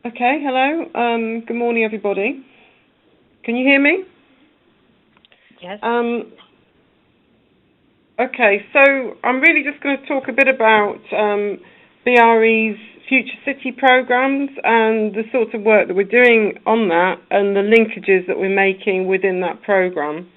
Okay, hello. Good morning, everybody. Can you hear me? Yes. Okay, so I'm really just going to talk a bit about BRE's Future City programs and the sorts of work that we're doing on that and the linkages that we're making within that program.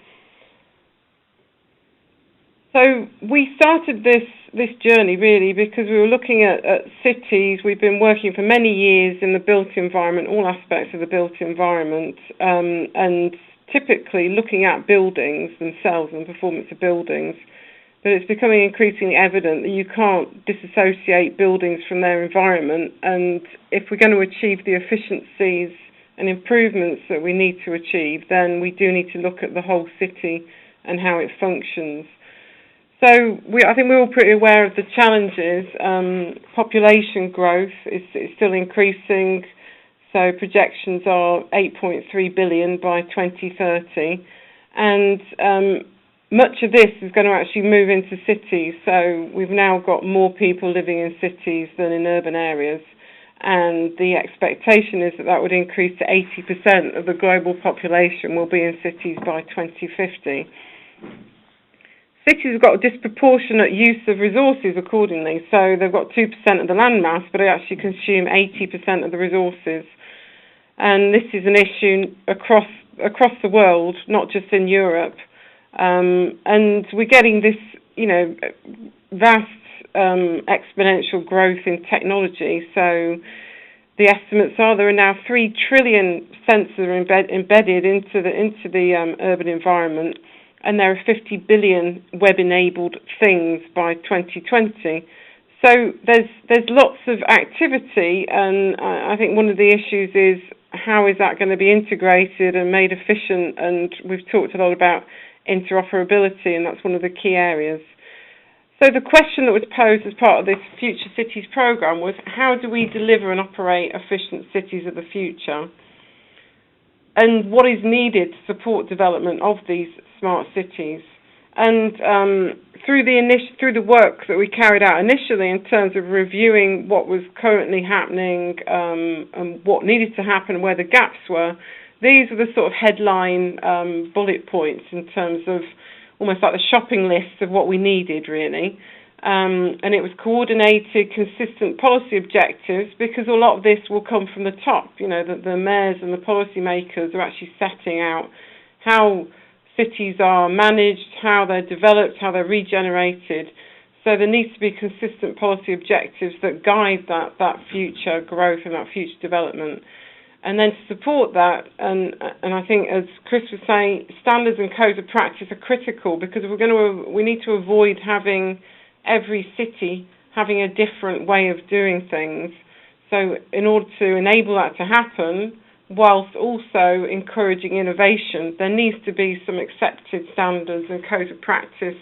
So we started this journey really because we were looking at cities. We've been working for many years in the built environment, all aspects of the built environment, and typically looking at buildings themselves and the performance of buildings. But it's becoming increasingly evident that you can't disassociate buildings from their environment, and if we're going to achieve the efficiencies and improvements that we need to achieve, then we do need to look at the whole city and how it functions. So I think we're all pretty aware of the challenges. Population growth is still increasing, so projections are 8.3 billion by 2030, and much of this is going to actually move into cities. So we've now got more people living in cities than in urban areas, and the expectation is that that would increase to 80% of the global population will be in cities by 2050. Cities have got a disproportionate use of resources accordingly, so they've got 2% of the land mass, but they actually consume 80% of the resources. And this is an issue across the world, not just in Europe. And we're getting this, vast exponential growth in technology. So the estimates are there are now 3 trillion sensors embedded into the urban environment, and there are 50 billion web-enabled things by 2020. So there's lots of activity, and I think one of the issues is how is that going to be integrated and made efficient, and we've talked a lot about interoperability, and that's one of the key areas. So the question that was posed as part of this Future Cities programme was, how do we deliver and operate efficient cities of the future? And what is needed to support development of these smart cities? And through the work that we carried out initially in terms of reviewing what was currently happening and what needed to happen and where the gaps were, these are the sort of headline bullet points in terms of almost like the shopping list of what we needed, really. And it was coordinated, consistent policy objectives, because a lot of this will come from the top. The mayors and the policy makers are actually setting out how cities are managed, how they're developed, how they're regenerated. So there needs to be consistent policy objectives that guide that future growth and that future development. And then to support that, and I think, as Chris was saying, standards and codes of practice are critical, because we need to avoid having every city having a different way of doing things. So in order to enable that to happen, whilst also encouraging innovation, there needs to be some accepted standards and codes of practice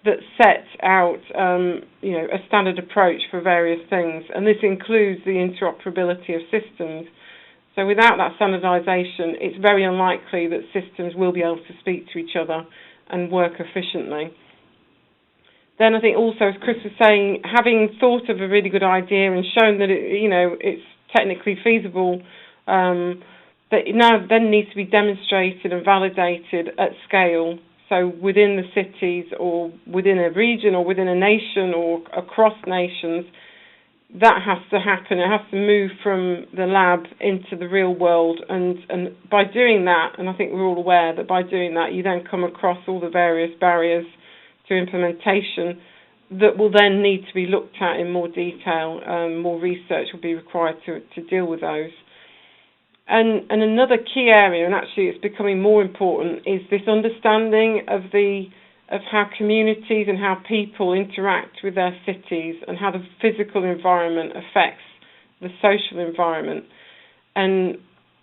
that set out a standard approach for various things. And this includes the interoperability of systems. So without that standardisation, it's very unlikely that systems will be able to speak to each other and work efficiently. Then I think also, as Chris was saying, having thought of a really good idea and shown that it's technically feasible, that it now then needs to be demonstrated and validated at scale. So within the cities, or within a region, or within a nation, or across nations, that has to happen. It has to move from the lab into the real world, and by doing that, and I think we're all aware that by doing that, you then come across all the various barriers to implementation that will then need to be looked at in more detail. More research will be required to deal with those. And another key area, and actually it's becoming more important, is this understanding of how communities and how people interact with their cities, and how the physical environment affects the social environment. And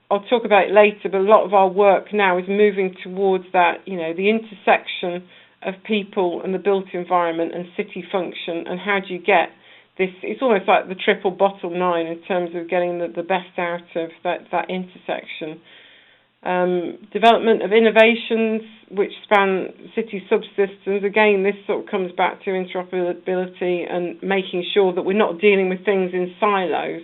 I'll talk about it later, but a lot of our work now is moving towards that, the intersection of people and the built environment and city function, and how do you get this? It's almost like the triple bottom line in terms of getting the best out of that intersection. Development of innovations which span city subsystems. Again, this sort of comes back to interoperability and making sure that we're not dealing with things in silos.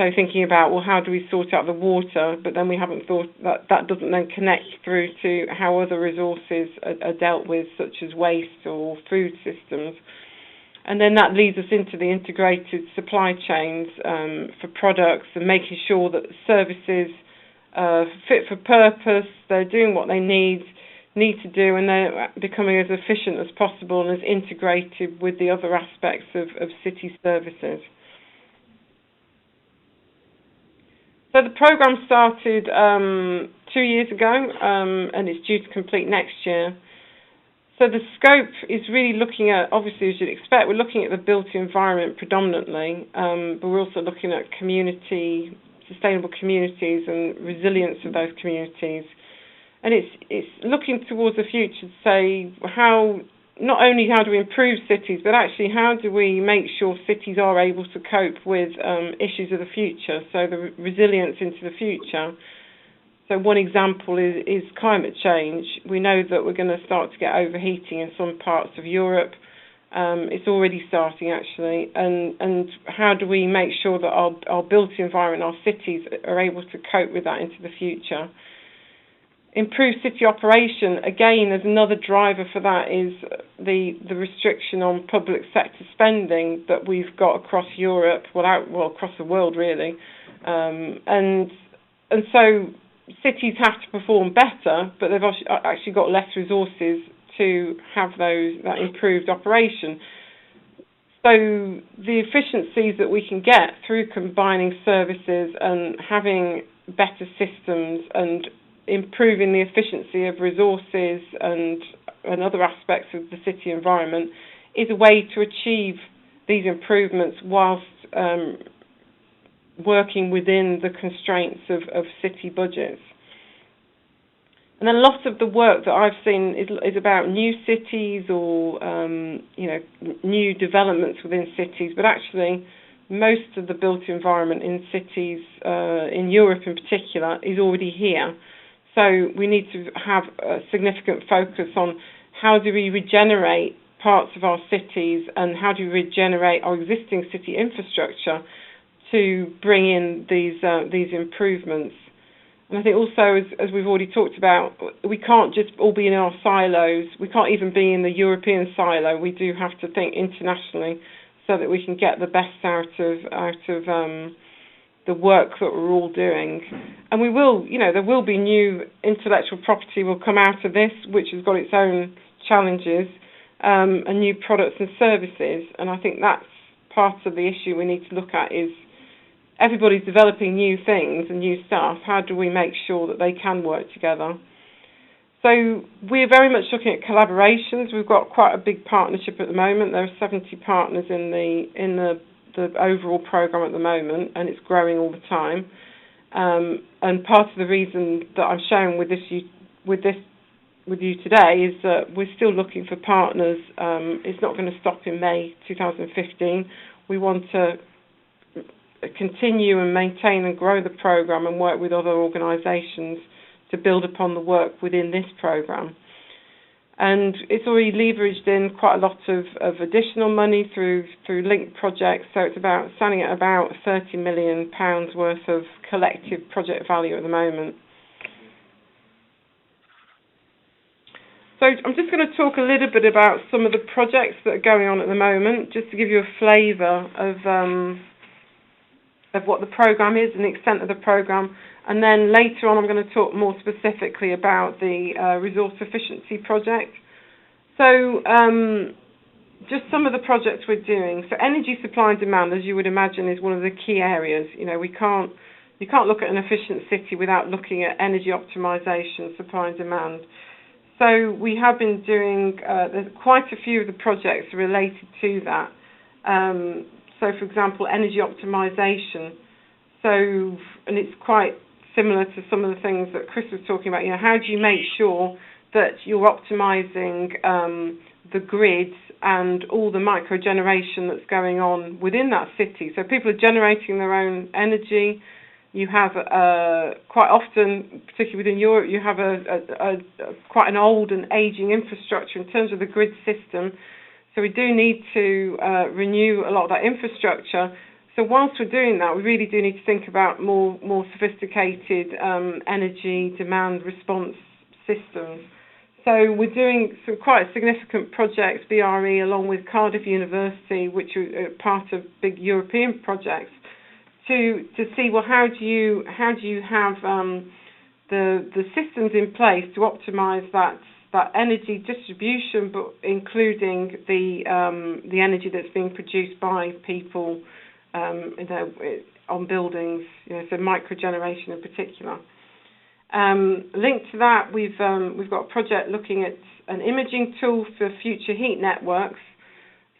So thinking about, well, how do we sort out the water, but then we haven't thought that doesn't then connect through to how other resources are dealt with, such as waste or food systems. And then that leads us into the integrated supply chains for products and making sure that services are fit for purpose, they're doing what they need to do, and they're becoming as efficient as possible and as integrated with the other aspects of city services. So the programme started 2 years ago, and it's due to complete next year. So the scope is really looking at, obviously as you'd expect, we're looking at the built environment predominantly, but we're also looking at sustainable communities and resilience of those communities. And it's looking towards the future to say not only how do we improve cities, but actually how do we make sure cities are able to cope with issues of the future, so the resilience into the future. So one example is climate change. We know that we're going to start to get overheating in some parts of Europe. It's already starting actually, and how do we make sure that our built environment, our cities, are able to cope with that into the future? Improved city operation, again, there's another driver for that is the restriction on public sector spending that we've got across Europe, across the world really, and so cities have to perform better, but they've actually got less resources to have that improved operation. So the efficiencies that we can get through combining services and having better systems and improving the efficiency of resources and other aspects of the city environment is a way to achieve these improvements whilst working within the constraints of city budgets. And then lots of the work that I've seen is about new cities or new developments within cities, but actually most of the built environment in cities, in Europe in particular, is already here. So we need to have a significant focus on how do we regenerate parts of our cities and how do we regenerate our existing city infrastructure to bring in these improvements. And I think also, as we've already talked about, we can't just all be in our silos. We can't even be in the European silo. We do have to think internationally so that we can get the best out of the work that we're all doing. And we will, there will be new intellectual property will come out of this, which has got its own challenges, and new products and services. And I think that's part of the issue we need to look at is everybody's developing new things and new stuff. How do we make sure that they can work together? So we're very much looking at collaborations. We've got quite a big partnership at the moment. There are 70 partners in the overall program at the moment, and it's growing all the time. And part of the reason that I'm sharing with you today is that we're still looking for partners. It's not going to stop in May 2015. We want to continue and maintain and grow the program and work with other organisations to build upon the work within this program. And it's already leveraged in quite a lot of additional money through linked projects, so it's standing at about £30 million worth of collective project value at the moment. So I'm just going to talk a little bit about some of the projects that are going on at the moment, just to give you a flavour of what the programme is and the extent of the programme. And then later on I'm going to talk more specifically about the resource efficiency project. So just some of the projects we're doing. So energy supply and demand, as you would imagine, is one of the key areas. You can't look at an efficient city without looking at energy optimisation, supply and demand. So we have been doing, there's quite a few of the projects related to that. So for example, energy optimisation. So, and it's quite similar to some of the things that Chris was talking about. How do you make sure that you're optimising the grids and all the micro-generation that's going on within that city? So people are generating their own energy. You have, quite often, particularly within Europe, you have quite an old and ageing infrastructure in terms of the grid system. So we do need to renew a lot of that infrastructure So whilst we're doing that, we really do need to think about more sophisticated energy demand response systems. So we're doing some quite significant projects, BRE, along with Cardiff University, which are part of big European projects, to see, well, how do you have the systems in place to optimise that energy distribution, but including the energy that's being produced by people, on buildings, so microgeneration in particular. Linked to that, we've got a project looking at an imaging tool for future heat networks.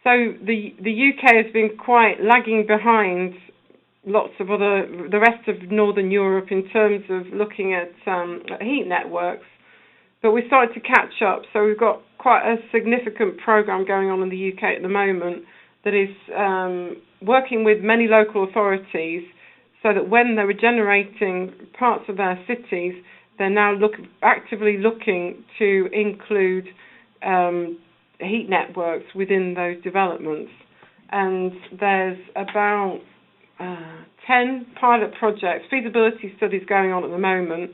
So the UK has been quite lagging behind lots of the rest of Northern Europe in terms of looking at heat networks, but we're starting to catch up. So we've got quite a significant programme going on in the UK at the moment that is working with many local authorities, so that when they're regenerating parts of their cities, they're now actively looking to include heat networks within those developments. And there's about 10 pilot projects, feasibility studies going on at the moment,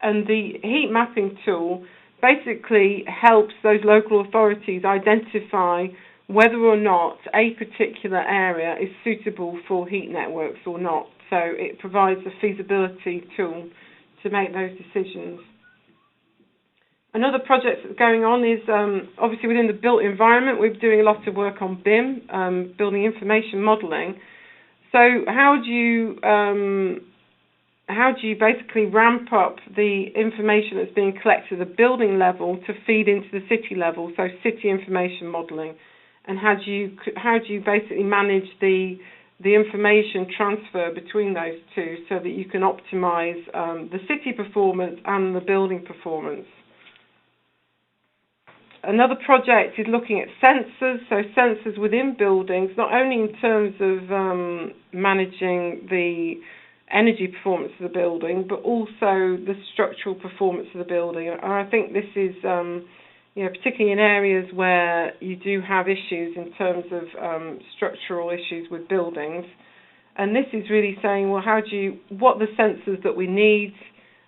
and the heat mapping tool basically helps those local authorities identify whether or not a particular area is suitable for heat networks or not. So it provides a feasibility tool to make those decisions. Another project that's going on is obviously within the built environment. We're doing a lot of work on BIM, building information modelling. So how do you basically ramp up the information that's being collected at the building level to feed into the city level? So city information modelling, and how do you basically manage the information transfer between those two so that you can optimise the city performance and the building performance? Another project is looking at sensors, so sensors within buildings, not only in terms of managing the energy performance of the building, but also the structural performance of the building. And I think this is, particularly in areas where you do have issues in terms of structural issues with buildings. And this is really saying, well, what are the sensors that we need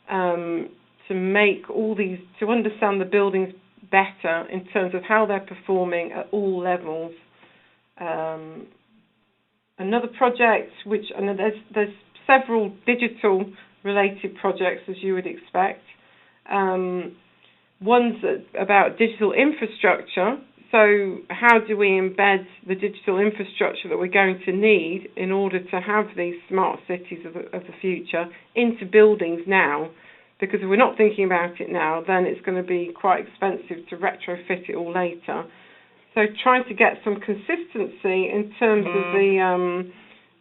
to make all these, to understand the buildings better in terms of how they're performing at all levels. Another project, there's several digital related projects, as you would expect. One's about digital infrastructure. So how do we embed the digital infrastructure that we're going to need in order to have these smart cities of the future into buildings now? Because if we're not thinking about it now, then it's going to be quite expensive to retrofit it all later. So trying to get some consistency in terms of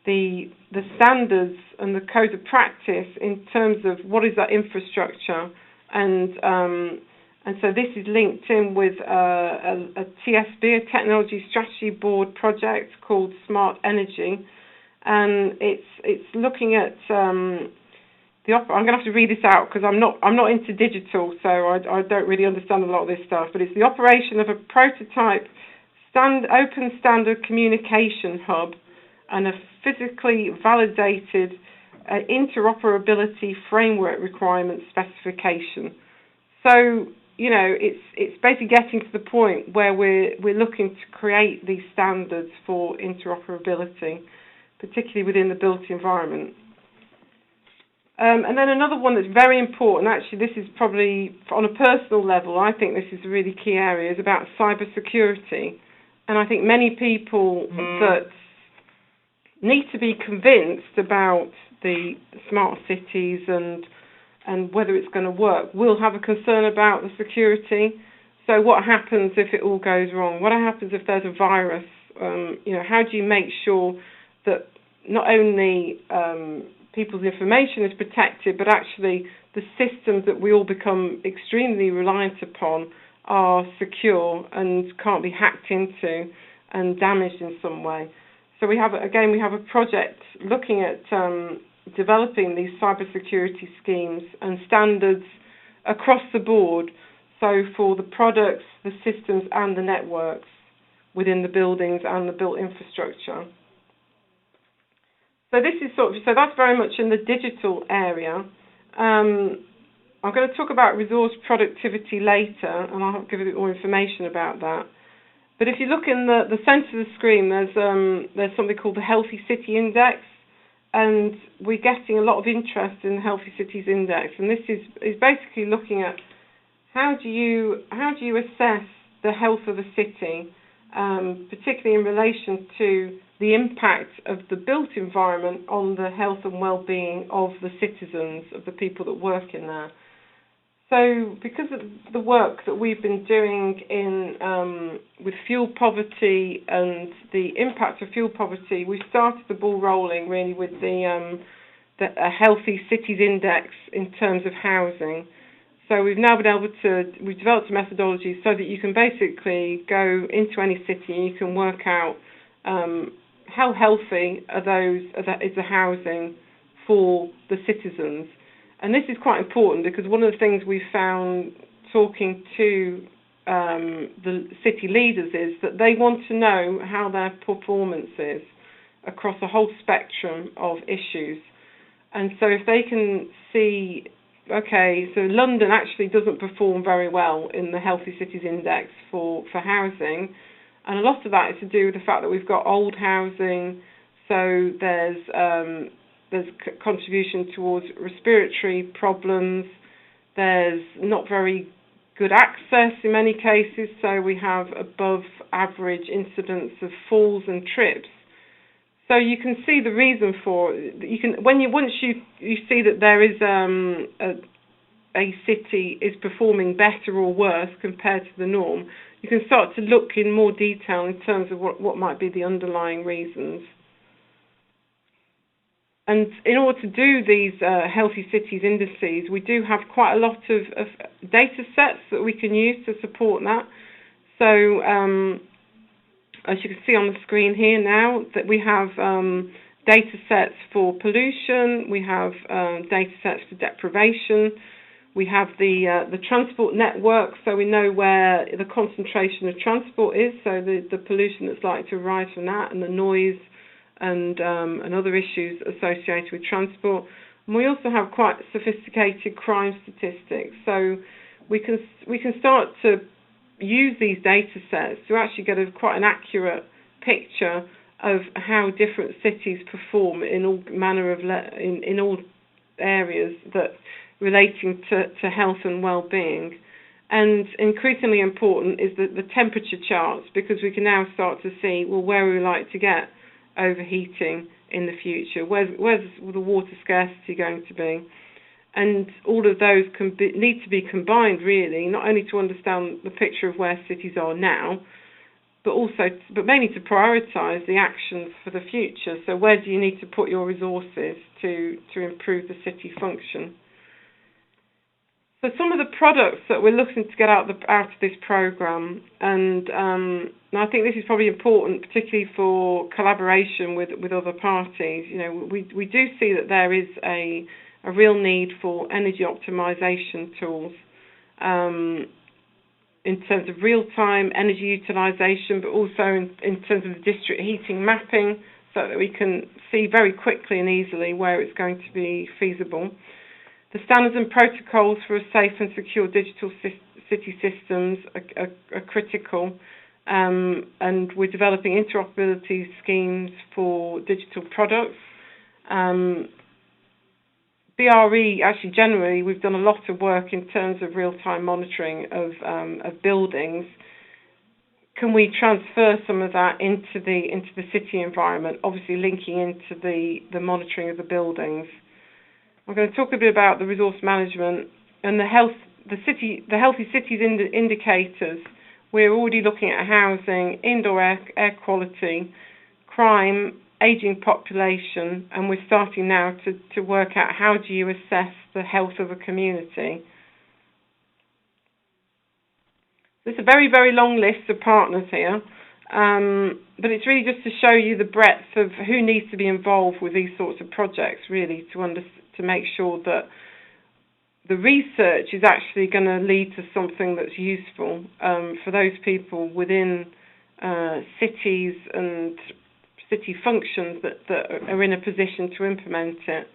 the standards and the code of practice in terms of what is that infrastructure, and so this is linked in with a TSB, a Technology Strategy Board project called Smart Energy, and it's looking at I'm going to have to read this out because I'm not into digital, so I don't really understand a lot of this stuff. But it's the operation of a prototype open standard communication hub and a physically validated interoperability framework requirement specification. So it's basically getting to the point where we're looking to create these standards for interoperability, particularly within the built environment. And then another one that's very important, actually this is probably on a personal level, I think this is a really key area, is about cybersecurity. And I think many people that need to be convinced about the smart cities and whether it's going to work will have a concern about the security. So what happens if it all goes wrong? What happens if there's a virus? How do you make sure that not only people's information is protected, but actually the systems that we all become extremely reliant upon are secure and can't be hacked into and damaged in some way? So we have a project looking at developing these cybersecurity schemes and standards across the board, so for the products, the systems and the networks within the buildings and the built infrastructure. So this is so that's very much in the digital area. I'm going to talk about resource productivity later, and I'll give you more information about that. But if you look in the centre of the screen, there's something called the Healthy City Index, and we're getting a lot of interest in the Healthy Cities Index. And this is basically looking at how do you assess the health of a city, particularly in relation to the impact of the built environment on the health and well-being of the citizens, of the people that work in there. So because of the work that we've been doing with fuel poverty and the impact of fuel poverty, we started the ball rolling really with the Healthy Cities Index in terms of housing. So we've now been able we've developed a methodology so that you can basically go into any city and you can work out how healthy is the housing for the citizens. And this is quite important because one of the things we found talking to the city leaders is that they want to know how their performance is across a whole spectrum of issues. And so if they can see, okay, so London actually doesn't perform very well in the Healthy Cities Index for housing, and a lot of that is to do with the fact that we've got old housing, so there's contribution towards respiratory problems, there's not very good access in many cases, so we have above average incidence of falls and trips. So you can see the reason for once you see that there is a city is performing better or worse compared to the norm, you can start to look in more detail in terms of what might be the underlying reasons. And in order to do these Healthy Cities indices, we do have quite a lot of data sets that we can use to support that. So as you can see on the screen here now, that we have data sets for pollution, we have data sets for deprivation, we have the transport network, so we know where the concentration of transport is, so the pollution that's likely to arise from that, and the noise and other issues associated with transport. And we also have quite sophisticated crime statistics, so we can start to use these data sets to actually get quite an accurate picture of how different cities perform in all manner of in all areas that relating to health and well-being. And increasingly important is the temperature charts, because we can now start to see, well, where we like to get overheating in the future, where's the water scarcity going to be, and all of those need to be combined really, not only to understand the picture of where cities are now, but mainly to prioritise the actions for the future. So where do you need to put your resources to improve the city function? So some of the products that we're looking to get out of this programme, and I think this is probably important, particularly for collaboration with other parties. You know, we do see that there is a real need for energy optimisation tools in terms of real-time energy utilisation, but also in terms of the district heating mapping, so that we can see very quickly and easily where it's going to be feasible. The standards and protocols for a safe and secure digital city systems are critical, and we're developing interoperability schemes for digital products. BRE, actually generally, we've done a lot of work in terms of real-time monitoring of buildings. Can we transfer some of that into the city environment, obviously linking into the monitoring of the buildings? I'm going to talk a bit about the resource management and the Healthy Cities indicators. We're already looking at housing, indoor air quality, crime, ageing population, and we're starting now to work out how do you assess the health of a community. There's a very, very long list of partners here, but it's really just to show you the breadth of who needs to be involved with these sorts of projects, really, to make sure that the research is actually going to lead to something that's useful for those people within cities and city functions that are in a position to implement it.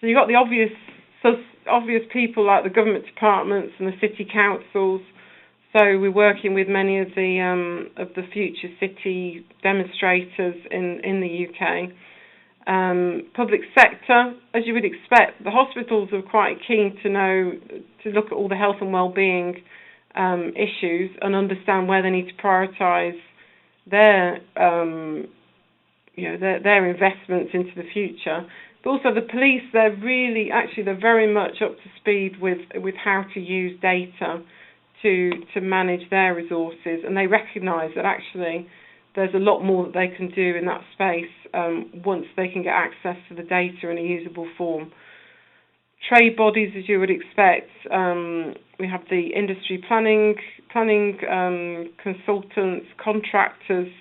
So you've got the obvious people like the government departments and the city councils. So we're working with many of the future city demonstrators in the UK. Public sector, as you would expect, the hospitals are quite keen to look at all the health and well-being issues and understand where they need to prioritise their investments into the future. But also the police, they're very much up to speed with how to use data to manage their resources, and they recognise that actually there's a lot more that they can do in that space once they can get access to the data in a usable form. Trade bodies, as you would expect, we have the industry planning consultants, contractors,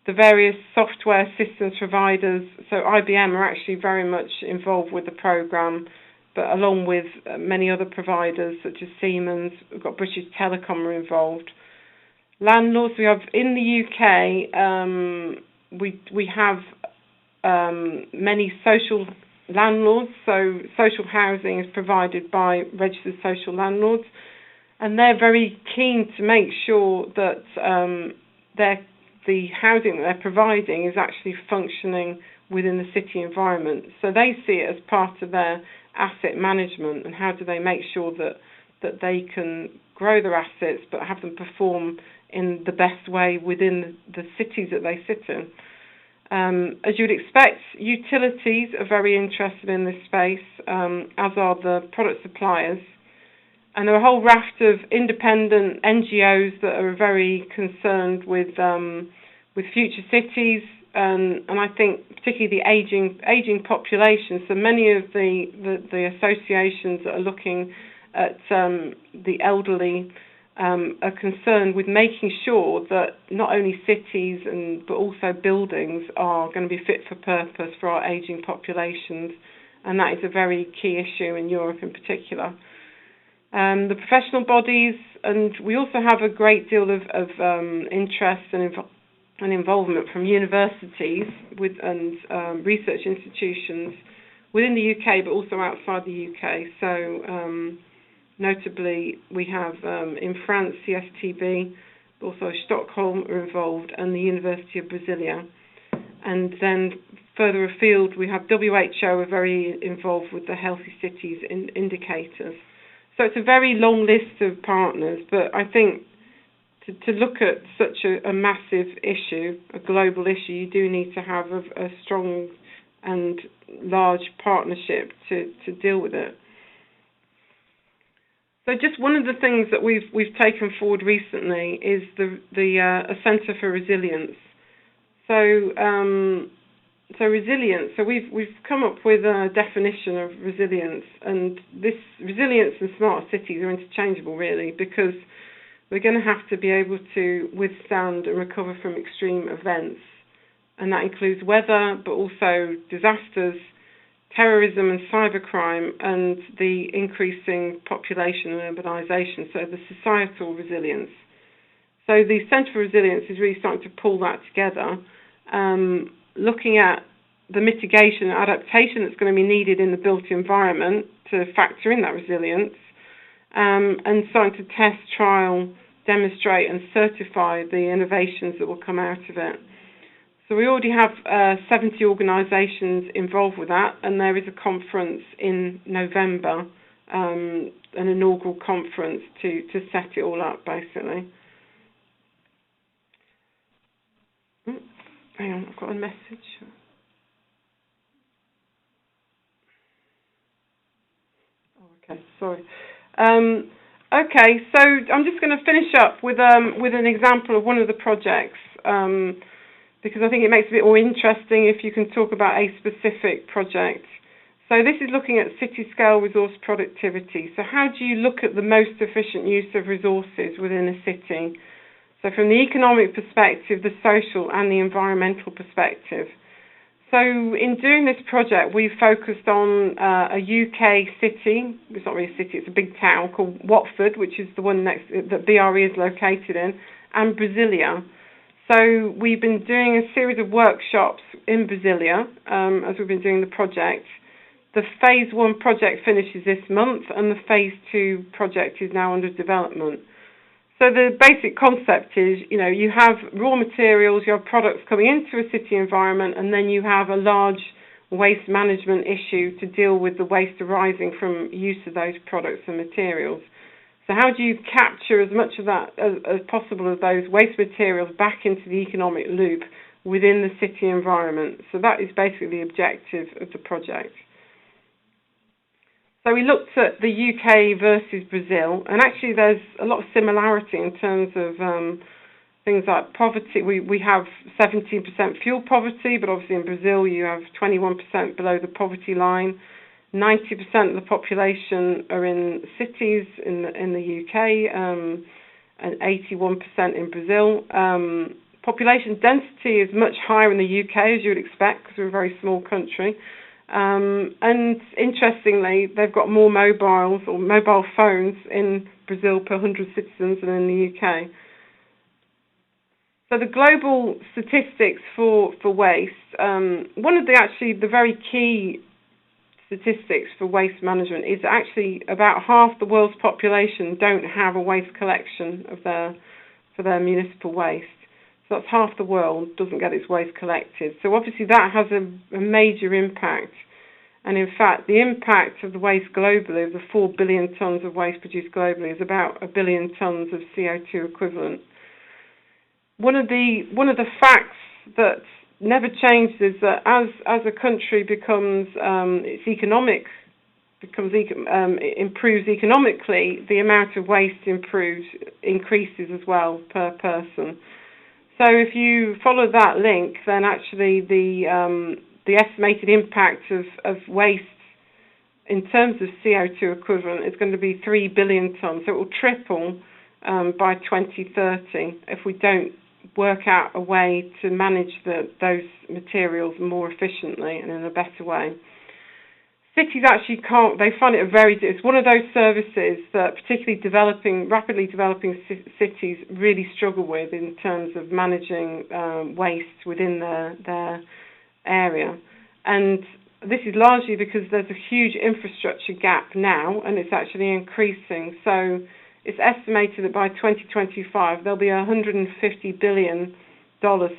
the various software systems providers. So IBM are actually very much involved with the programme, but along with many other providers such as Siemens, we've got British Telecom are involved. Landlords, we have in the UK, we have many social landlords, so social housing is provided by registered social landlords, and they're very keen to make sure that the housing that they're providing is actually functioning within the city environment. So they see it as part of their asset management, and how do they make sure that they can grow their assets but have them perform in the best way within the cities that they sit in. As you would expect, utilities are very interested in this space, as are the product suppliers. And there are a whole raft of independent NGOs that are very concerned with future cities, and I think particularly the aging population. So many of the associations that are looking at the elderly are concerned with making sure that not only cities but also buildings are going to be fit for purpose for our aging populations, and that is a very key issue in Europe in particular. The professional bodies, and we also have a great deal of interest and involvement from universities and research institutions within the UK, but also outside the UK. So notably, we have in France, CSTB, but also Stockholm are involved, and the University of Brasilia. And then further afield, we have WHO are very involved with the Healthy Cities indicators. So it's a very long list of partners, but I think to look at such a massive issue, a global issue, you do need to have a strong and large partnership to deal with it. So just one of the things that we've taken forward recently is a Centre for Resilience. So resilience. So we've come up with a definition of resilience, and this resilience and smart cities are interchangeable really, because we're going to have to be able to withstand and recover from extreme events, and that includes weather, but also disasters, terrorism and cybercrime, and the increasing population and urbanisation, so the societal resilience. So the Centre for Resilience is really starting to pull that together, looking at the mitigation and adaptation that's going to be needed in the built environment to factor in that resilience, and starting to test, trial, demonstrate and certify the innovations that will come out of it. So we already have 70 organisations involved with that, and there is a conference in November, an inaugural conference to set it all up, basically. Hang on, I've got a message. Oh, okay, sorry. Okay, so I'm just going to finish up with an example of one of the projects, because I think it makes it a bit more interesting if you can talk about a specific project. So this is looking at city-scale resource productivity. So how do you look at the most efficient use of resources within a city? So from the economic perspective, the social and the environmental perspective. So in doing this project, we focused on a UK city. It's not really a city, it's a big town called Watford, which is the one that BRE is located in, and Brasilia. So we've been doing a series of workshops in Brasilia as we've been doing the project. The phase 1 project finishes this month, and the phase 2 project is now under development. So the basic concept is, you have raw materials, you have products coming into a city environment, and then you have a large waste management issue to deal with the waste arising from use of those products and materials. So how do you capture as much of that as possible of those waste materials back into the economic loop within the city environment? So that is basically the objective of the project. So we looked at the UK versus Brazil, and actually there's a lot of similarity in terms of things like poverty. We have 17% fuel poverty, but obviously in Brazil you have 21% below the poverty line. 90% of the population are in cities in the UK, and 81% in Brazil. Population density is much higher in the UK, as you would expect, because we're a very small country. And interestingly, they've got more mobile phones in Brazil per 100 citizens than in the UK. So the global statistics for waste, one of the very key statistics for waste management is actually about half the world's population don't have a waste collection for their municipal waste. So that's half the world doesn't get its waste collected. So obviously that has a major impact. And in fact, the impact of the waste globally, of the 4 billion tonnes of waste produced globally, is about 1 billion tonnes of CO2 equivalent. One of the facts that never changes is that as a country improves economically, the amount of waste increases as well per person. So if you follow that link, then actually the estimated impact of waste in terms of CO2 equivalent is going to be 3 billion tonnes. So it will triple by 2030 if we don't work out a way to manage those materials more efficiently and in a better way. Cities actually can't, they find it it's one of those services that particularly rapidly developing cities really struggle with in terms of managing waste within their area. And this is largely because there's a huge infrastructure gap now, and it's actually increasing. So it's estimated that by 2025 there'll be a $150 billion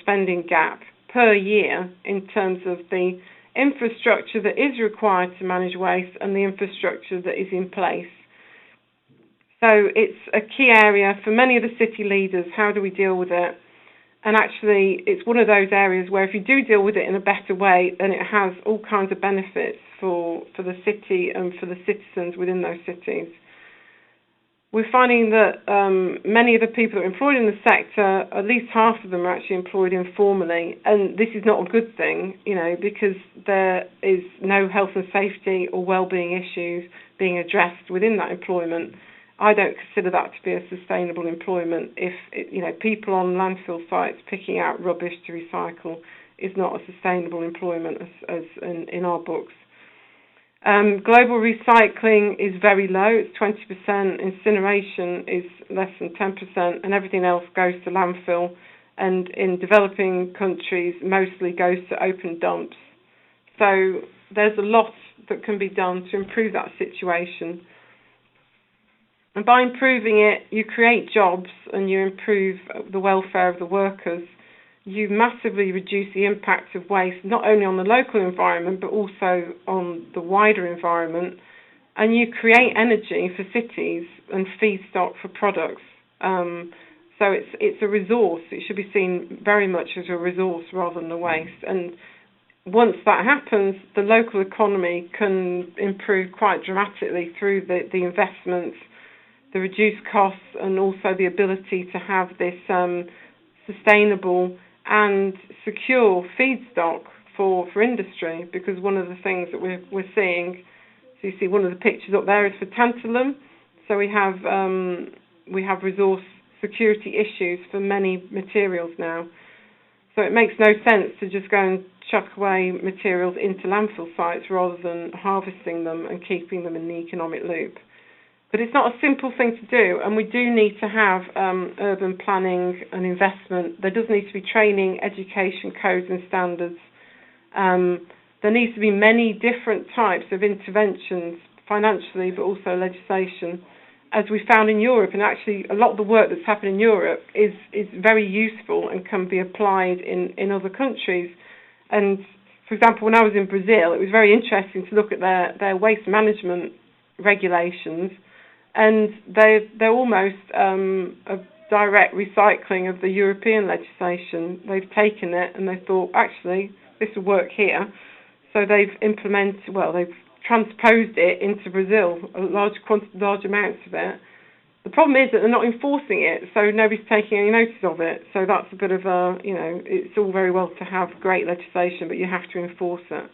spending gap per year in terms of the infrastructure that is required to manage waste and the infrastructure that is in place. So it's a key area for many of the city leaders. How do we deal with it? And actually, it's one of those areas where if you do deal with it in a better way, then it has all kinds of benefits for the city and for the citizens within those cities. We're finding that many of the people that are employed in the sector, at least half of them are actually employed informally. And this is not a good thing, because there is no health and safety or well-being issues being addressed within that employment. I don't consider that to be a sustainable employment. If people on landfill sites picking out rubbish to recycle is not a sustainable employment as in our books. Global recycling is very low, it's 20%, incineration is less than 10%, and everything else goes to landfill, and in developing countries mostly goes to open dumps. So there's a lot that can be done to improve that situation. And by improving it, you create jobs and you improve the welfare of the workers. You massively reduce the impact of waste, not only on the local environment, but also on the wider environment. And you create energy for cities and feedstock for products. So it's a resource. It should be seen very much as a resource rather than a waste. And once that happens, the local economy can improve quite dramatically through the investments, the reduced costs, and also the ability to have this sustainable and secure feedstock for industry. Because one of the things that we're seeing, so you see one of the pictures up there is for tantalum. So we have resource security issues for many materials now. So it makes no sense to just go and chuck away materials into landfill sites rather than harvesting them and keeping them in the economic loop. But it's not a simple thing to do, and we do need to have urban planning and investment. There does need to be training, education, codes and standards. There needs to be many different types of interventions, financially, but also legislation, as we found in Europe. And actually, a lot of the work that's happened in Europe is very useful and can be applied in other countries. And, for example, when I was in Brazil, it was very interesting to look at their waste management regulations, and they're almost a direct recycling of the European legislation. They've taken it and they thought, actually, this will work here. So they've they've transposed it into Brazil, large amounts of it. The problem is that they're not enforcing it, so nobody's taking any notice of it. So that's a bit of a, it's all very well to have great legislation, but you have to enforce it.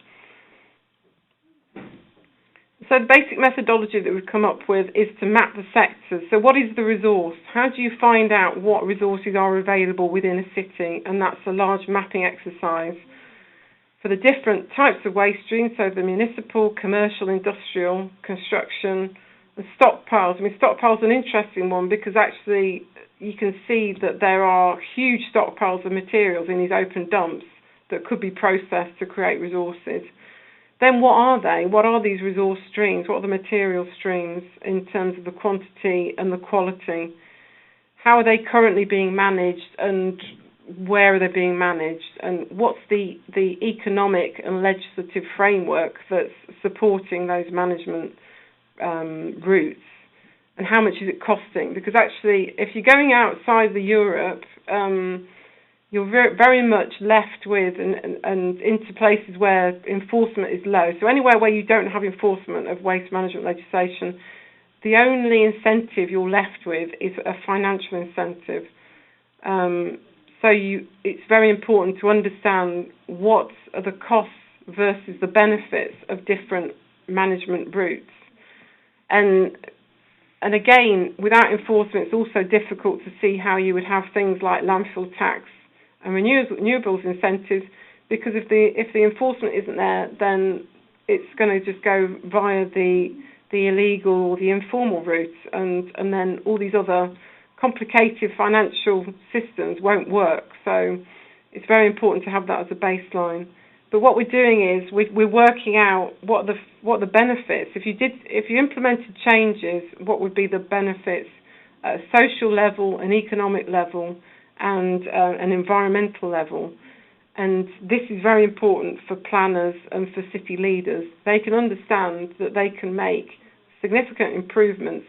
So the basic methodology that we've come up with is to map the sectors. So what is the resource? How do you find out what resources are available within a city? And that's a large mapping exercise for the different types of waste streams, so the municipal, commercial, industrial, construction, and stockpiles. I mean, stockpiles are an interesting one because actually you can see that there are huge stockpiles of materials in these open dumps that could be processed to create resources. Then what are they? What are these resource streams? What are the material streams in terms of the quantity and the quality? How are they currently being managed, and where are they being managed? And what's the economic and legislative framework that's supporting those management routes? And how much is it costing? Because actually, if you're going outside the Europe, you're very much left with and into places where enforcement is low. So anywhere where you don't have enforcement of waste management legislation, the only incentive you're left with is a financial incentive. So it's very important to understand what are the costs versus the benefits of different management routes. And again, without enforcement, it's also difficult to see how you would have things like landfill tax and renewables incentives, because if the enforcement isn't there, then it's going to just go via the illegal, the informal routes, and then all these other complicated financial systems won't work. So it's very important to have that as a baseline. But what we're doing is we're working out what the benefits. If you implemented changes, what would be the benefits at a social level, an economic level, and an environmental level. And this is very important for planners and for city leaders. They can understand that they can make significant improvements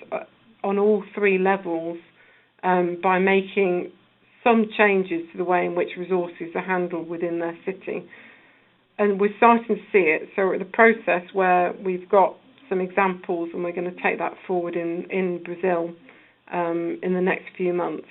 on all three levels by making some changes to the way in which resources are handled within their city. And we're starting to see it. So we're at the process where we've got some examples, and we're going to take that forward in Brazil in the next few months.